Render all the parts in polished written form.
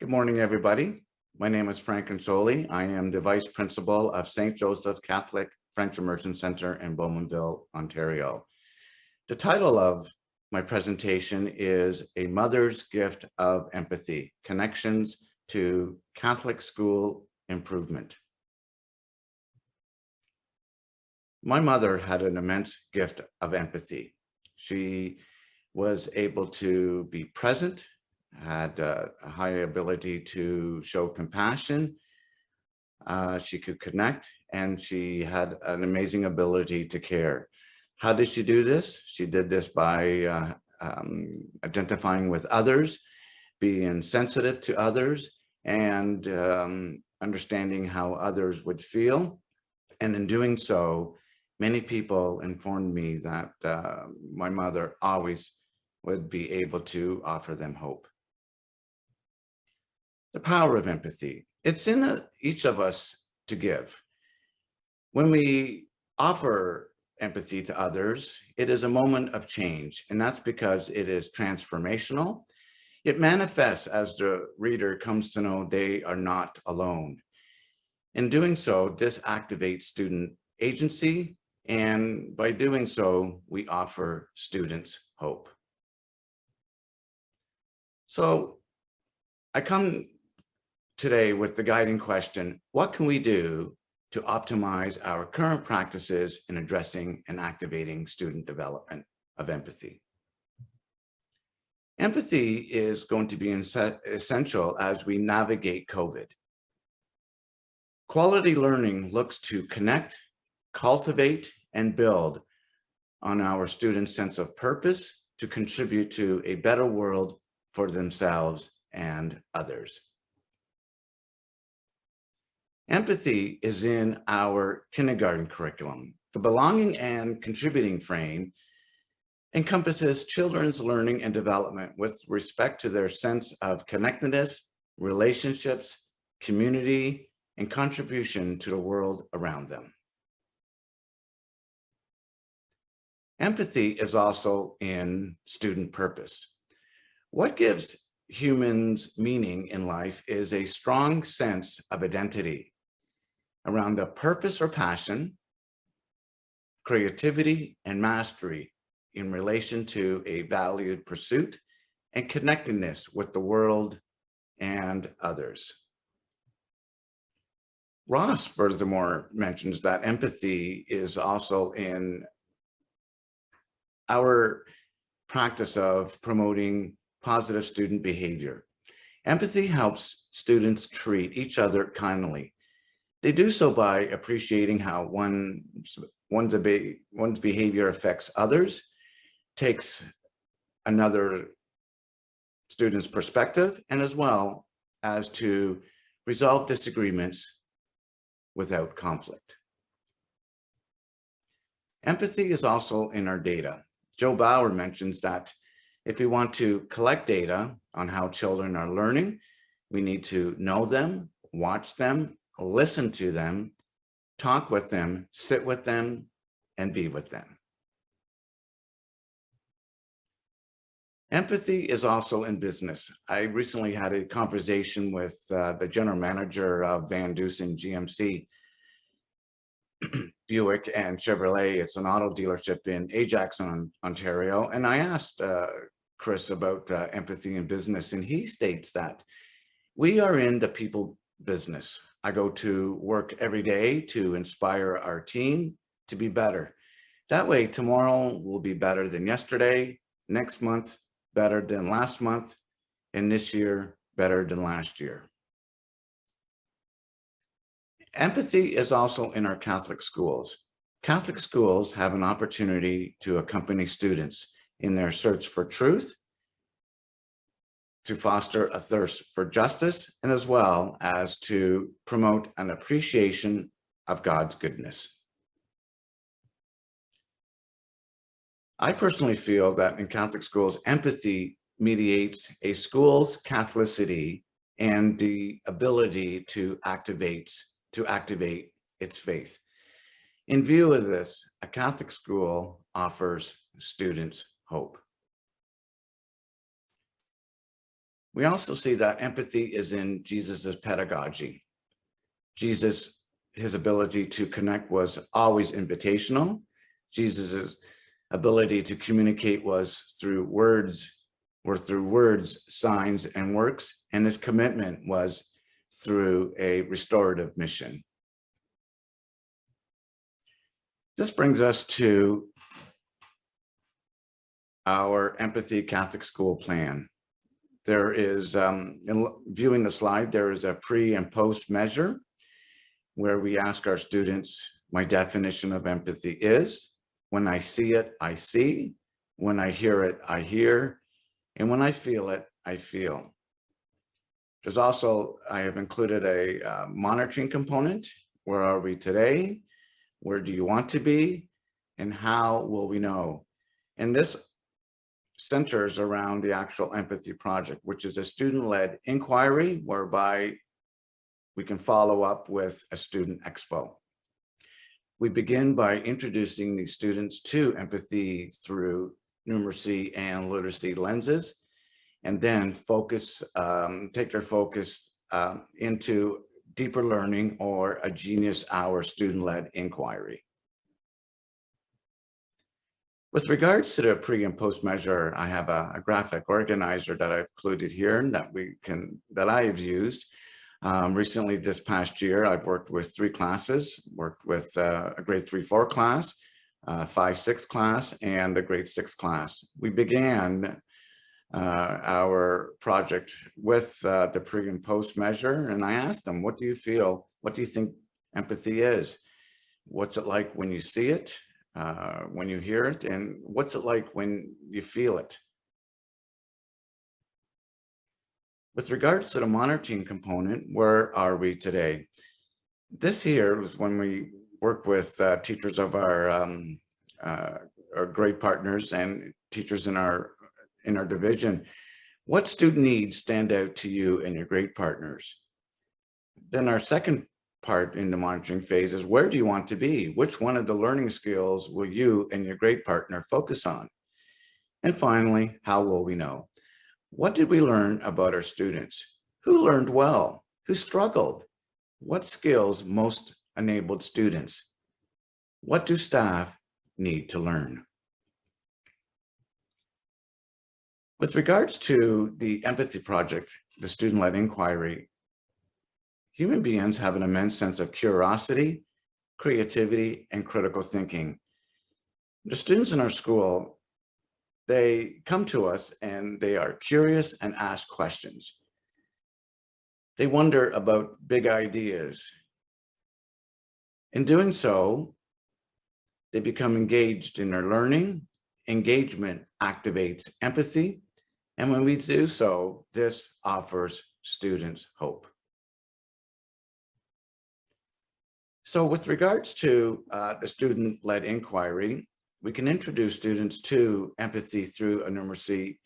Good morning, everybody. My name is Frank Consoli. I am the Vice Principal of St. Joseph Catholic French Immersion Center in Bowmanville, Ontario. The title of my presentation is A Mother's Gift of Empathy, Connections to Catholic School Improvement. My mother had an immense gift of empathy. She was able to be present, had a high ability to show compassion. She could connect, and she had an amazing ability to care. How did she do this? She did this by identifying with others, being sensitive to others, and understanding how others would feel. And in doing so, many people informed me that my mother always would be able to offer them hope. The power of empathy. It's in each of us to give. When we offer empathy to others, it is a moment of change, and that's because it is transformational. It manifests as the reader comes to know they are not alone. In doing so, this activates student agency, and by doing so, we offer students hope. So I come today with the guiding question, what can we do to optimize our current practices in addressing and activating student development of empathy? Empathy is going to be essential as we navigate COVID. Quality learning looks to connect, cultivate, and build on our students' sense of purpose to contribute to a better world for themselves and others. Empathy is in our kindergarten curriculum. The belonging and contributing frame encompasses children's learning and development with respect to their sense of connectedness, relationships, community, and contribution to the world around them. Empathy is also in student purpose. What gives humans meaning in life is a strong sense of identity around a purpose or passion, creativity, and mastery in relation to a valued pursuit and connectedness with the world and others. Ross furthermore mentions that empathy is also in our practice of promoting positive student behavior. Empathy helps students treat each other kindly. They do so by appreciating how one's behavior affects others, takes another student's perspective, and as well as to resolve disagreements without conflict. Empathy is also in our data. Joe Bauer mentions that if we want to collect data on how children are learning, we need to know them, watch them, listen to them, talk with them, sit with them, and be with them. Empathy is also in business. I recently had a conversation with the general manager of Van Dusen GMC, Buick and Chevrolet. It's an auto dealership in Ajax, Ontario. And I asked Chris about empathy in business, and he states that we are in the people business. I go to work every day to inspire our team to be better. That way, tomorrow will be better than yesterday, next month, better than last month, and this year, better than last year. Empathy is also in our Catholic schools. Catholic schools have an opportunity to accompany students in their search for truth, to foster a thirst for justice, and as well as to promote an appreciation of God's goodness. I personally feel that in Catholic schools, empathy mediates a school's Catholicity and the ability to activate its faith. In view of this, a Catholic school offers students hope. We also see that empathy is in Jesus's pedagogy. Jesus, his ability to connect was always invitational. Jesus's ability to communicate was through words, signs, and works, and his commitment was through a restorative mission. This brings us to our Empathy Catholic School plan. There is, in viewing the slide, there is a pre and post measure where we ask our students, my definition of empathy is, when I see it, I see, when I hear it, I hear, and when I feel it, I feel. There's also, I have included a monitoring component. Where are we today? Where do you want to be? And how will we know? And this centers around the actual empathy project, which is a student-led inquiry whereby we can follow up with a student expo. We begin by introducing the students to empathy through numeracy and literacy lenses, and then take their focus into deeper learning or a Genius Hour student-led inquiry. With regards to the pre and post measure, I have a graphic organizer that I've included here that I have used. Recently, this past year, I've worked with 3 classes, worked with a grade 3-4 class, 5-6 class, and a grade 6 class. We began our project with the pre and post measure, and I asked them, what do you feel? What do you think empathy is? What's it like when you see it, when you hear it, and what's it like when you feel it? With regards to the monitoring component, where are we today? This here was when we work with teachers of our grade partners and teachers in our division. What student needs stand out to you and your grade partners? Then our second part in the monitoring phase is, where do you want to be? Which one of the learning skills will you and your grade partner focus on? And finally, how will we know? What did we learn about our students? Who learned well? Who struggled? What skills most enabled students? What do staff need to learn? With regards to the empathy project, the student-led inquiry, human beings have an immense sense of curiosity, creativity, and critical thinking. The students in our school, they come to us and they are curious and ask questions. They wonder about big ideas. In doing so, they become engaged in their learning. Engagement activates empathy. And when we do so, this offers students hope. So with regards to the student-led inquiry, we can introduce students to empathy through a numeracy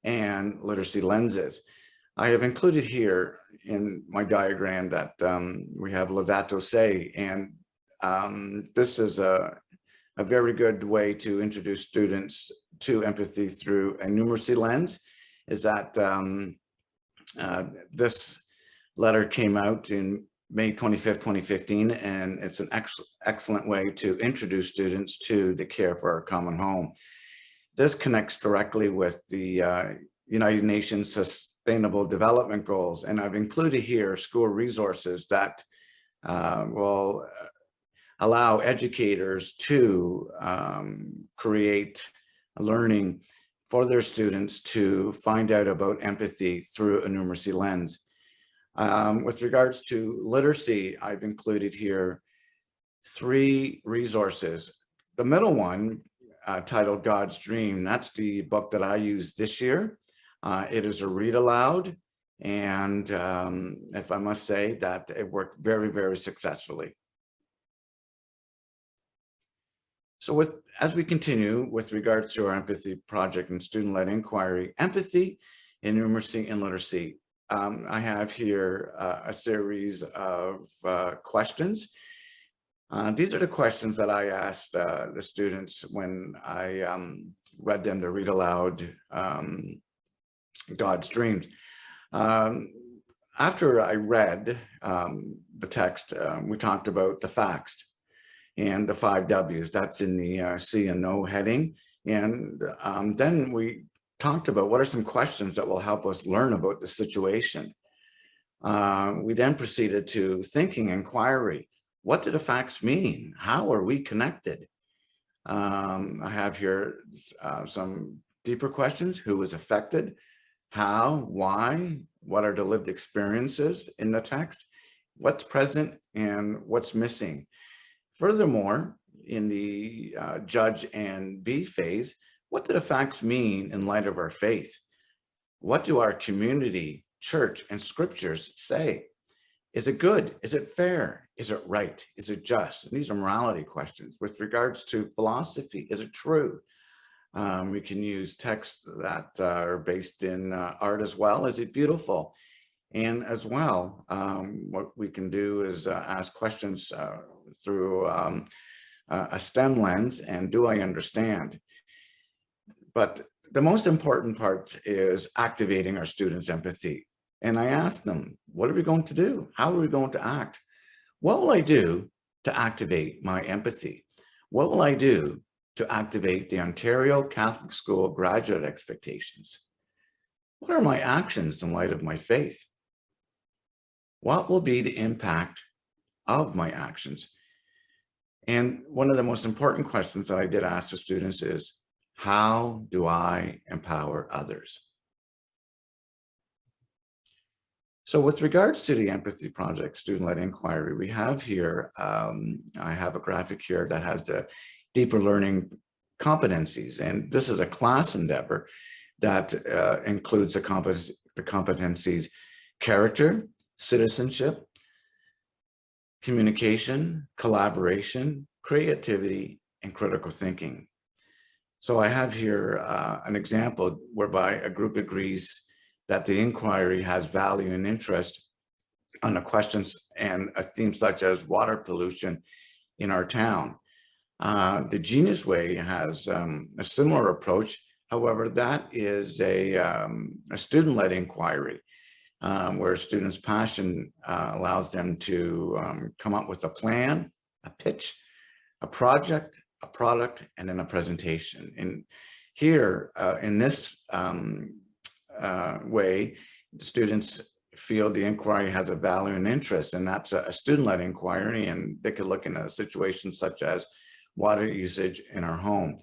and literacy lenses. I have included here in my diagram that we have Levato Se, and this is a very good way to introduce students to empathy through a numeracy lens, is that this letter came out in May 25th, 2015, and it's an excellent way to introduce students to the care for our common home. This connects directly with the United Nations Sustainable Development Goals, and I've included here school resources that will allow educators to create learning for their students to find out about empathy through a numeracy lens. With regards to literacy, I've included here 3 resources. The middle one, titled God's Dream, that's the book that I used this year. It is a read aloud, and if I must say that it worked very, very successfully. So as we continue with regards to our empathy project and student-led inquiry, empathy in numeracy and literacy. I have here a series of questions. These are the questions that I asked the students when I read them to read aloud God's Dreams. Um, After I read the text, we talked about the facts and the 5 W's. That's in the C and No heading. And then we talked about what are some questions that will help us learn about the situation. We then proceeded to thinking inquiry. What do the facts mean? How are we connected? I have here some deeper questions. Who was affected? How? Why? What are the lived experiences in the text? What's present and what's missing? Furthermore, in the judge and be phase, what do the facts mean in light of our faith? What do our community, church, and scriptures say? Is it good? Is it fair? Is it right? Is it just? And these are morality questions. With regards to philosophy, is it true? We can use texts that are based in art as well. Is it beautiful? And as well, what we can do is ask questions through a STEM lens, and do I understand? But the most important part is activating our students' empathy. And I asked them, what are we going to do? How are we going to act? What will I do to activate my empathy? What will I do to activate the Ontario Catholic School graduate expectations? What are my actions in light of my faith? What will be the impact of my actions? And one of the most important questions that I did ask the students is, how do I empower others? So with regards to the Empathy Project student-led inquiry, we have here, I have a graphic here that has the deeper learning competencies. And this is a class endeavor that includes the competencies character, citizenship, communication, collaboration, creativity, and critical thinking. So I have here an example whereby a group agrees that the inquiry has value and interest on the questions and a theme such as water pollution in our town. The Genius Way has a similar approach. However, that is a student-led inquiry where students' passion allows them to come up with a plan, a pitch, a project, a product, and then a presentation. And here in this way, the students feel the inquiry has a value and interest, and that's a student-led inquiry, and they could look in a situation such as water usage in our home.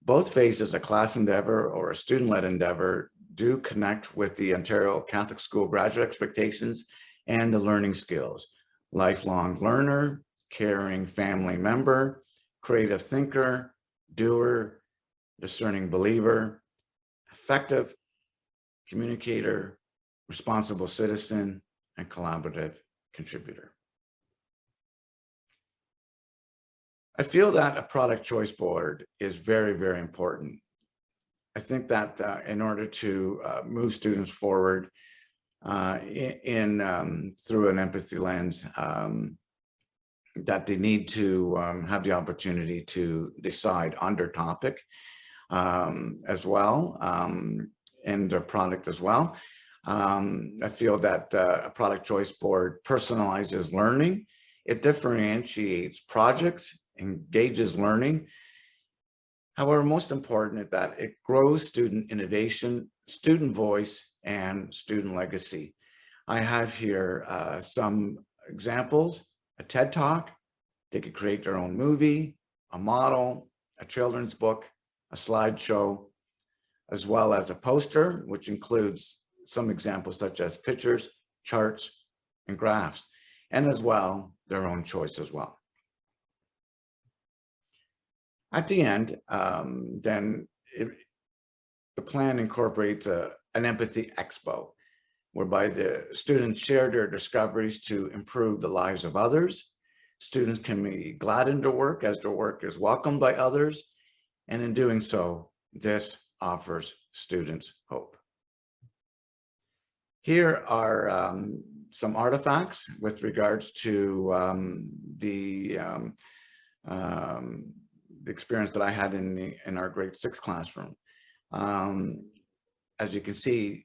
Both phases, a class endeavor or a student-led endeavor, do connect with the Ontario Catholic School graduate expectations and the learning skills: lifelong learner, caring family member, creative thinker, doer, discerning believer, effective communicator, responsible citizen, and collaborative contributor. I feel that a product choice board is very, very important. I think that in order to move students forward through an empathy lens, that they need to have the opportunity to decide on their topic as well, and their product as well. I feel that a product choice board personalizes learning. It differentiates projects, engages learning. However, most important is that it grows student innovation, student voice, and student legacy. I have here some examples: a TED Talk. They could create their own movie, a model, a children's book, a slideshow, as well as a poster, which includes some examples such as pictures, charts, and graphs, and as well, their own choice as well. At the end, the plan incorporates an empathy expo, whereby the students share their discoveries to improve the lives of others. Students can be glad in their work as their work is welcomed by others. And in doing so, this offers students hope. Here are some artifacts with regards to the experience that I had in our grade 6 classroom. As you can see,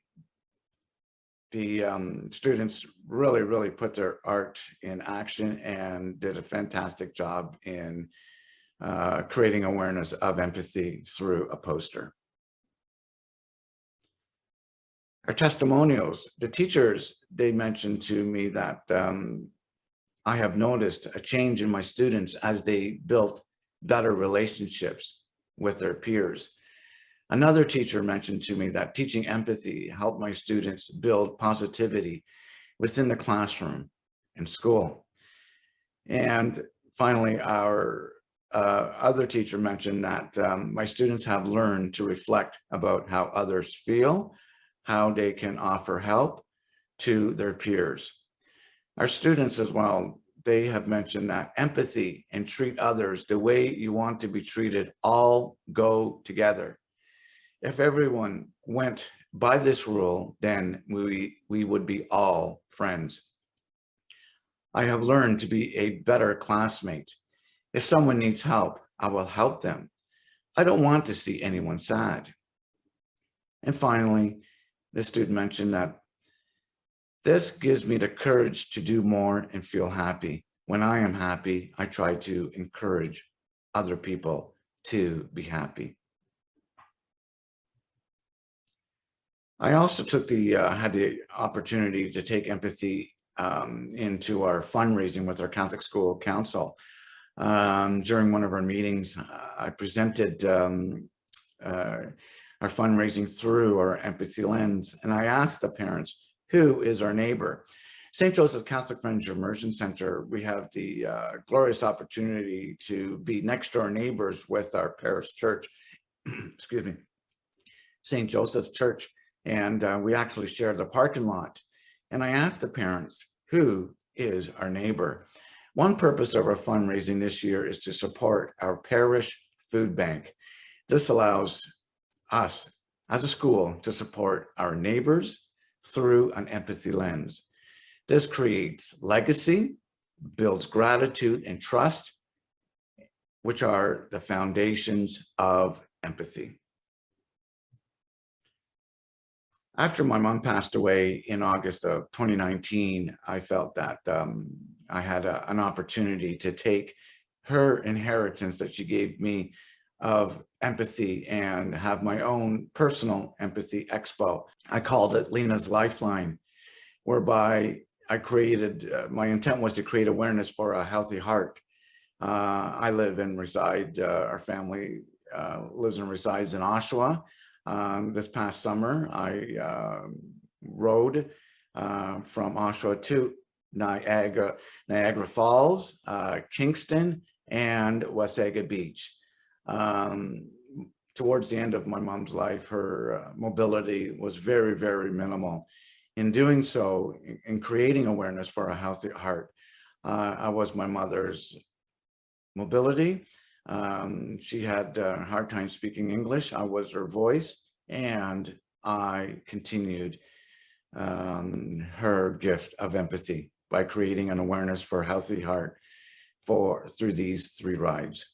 students really put their art in action and did a fantastic job in creating awareness of empathy through a poster. Our testimonials, the teachers, they mentioned to me that I have noticed a change in my students as they built better relationships with their peers. Another teacher mentioned to me that teaching empathy helped my students build positivity within the classroom and school. And finally, our other teacher mentioned that my students have learned to reflect about how others feel, how they can offer help to their peers. Our students as well, they have mentioned that empathy and treat others the way you want to be treated all go together. If everyone went by this rule, then we would be all friends. I have learned to be a better classmate. If someone needs help, I will help them. I don't want to see anyone sad. And finally, the student mentioned that this gives me the courage to do more and feel happy. When I am happy, I try to encourage other people to be happy. I also had the opportunity to take empathy into our fundraising with our Catholic School Council. During one of our meetings, I presented our fundraising through our empathy lens, and I asked the parents, who is our neighbor? St. Joseph Catholic Friends Immersion Center, we have the glorious opportunity to be next door neighbors with our parish church, excuse me, St. Joseph's Church. And we actually share the parking lot. And I asked the parents, who is our neighbor? One purpose of our fundraising this year is to support our parish food bank. This allows us as a school to support our neighbors through an empathy lens. This creates legacy, builds gratitude and trust, which are the foundations of empathy. After my mom passed away in August of 2019, I felt that I had an opportunity to take her inheritance that she gave me of empathy and have my own personal empathy expo. I called it Lina's Lifeline, whereby I created, my intent was to create awareness for a healthy heart. I live and reside, our family lives and resides in Oshawa. This past summer, I rode from Oshawa to Niagara Falls, Kingston, and Wasaga Beach. Towards the end of my mom's life, her mobility was very minimal. In doing so, in creating awareness for a healthy heart, I was my mother's mobility. She had a hard time speaking English. I was her voice, and I continued her gift of empathy by creating an awareness for a healthy heart through these 3 rides.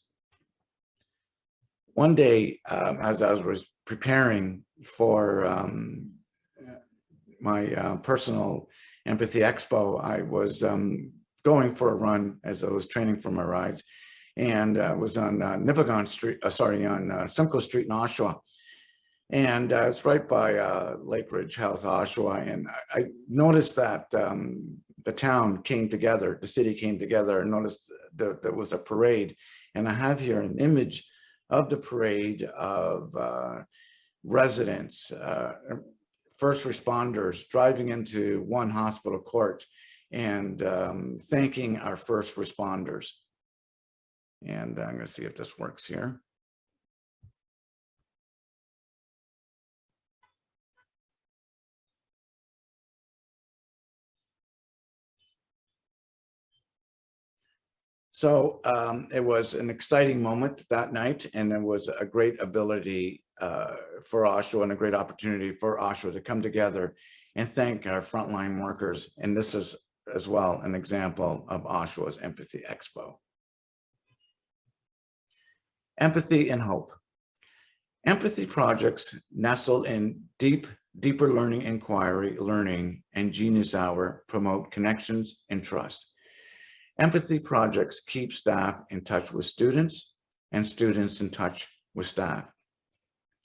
One day, as I was preparing for my personal empathy expo, I was going for a run as I was training for my rides, and was on Nipigon Street, on Simcoe Street in Oshawa. And it's right by Lake Ridge Health, Oshawa. And I noticed that the town came together, the city came together, and noticed that there was a parade. And I have here an image of the parade of residents, first responders driving into one hospital court and thanking our first responders. And I'm going to see if this works here. So it was an exciting moment that night, and it was a great ability for Oshawa and a great opportunity for Oshawa to come together and thank our frontline workers. And this is as well an example of Oshawa's Empathy Expo. Empathy and hope. Empathy projects nestled in deep Deeper learning, inquiry, learning, and Genius Hour promote connections and trust. Empathy projects keep staff in touch with students and students in touch with staff.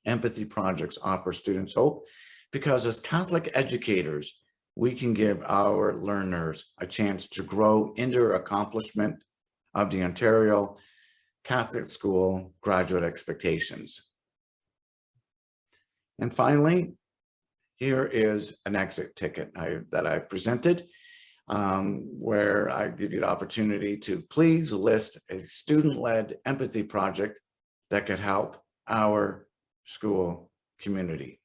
Empathy projects offer students hope because as Catholic educators, we can give our learners a chance to grow into accomplishment of the Ontario Catholic School graduate expectations. And finally, here is an exit ticket that I presented, where I give you the opportunity to please list a student-led empathy project that could help our school community.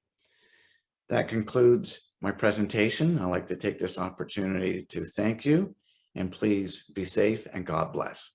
That concludes my presentation. I'd like to take this opportunity to thank you, and please be safe and God bless.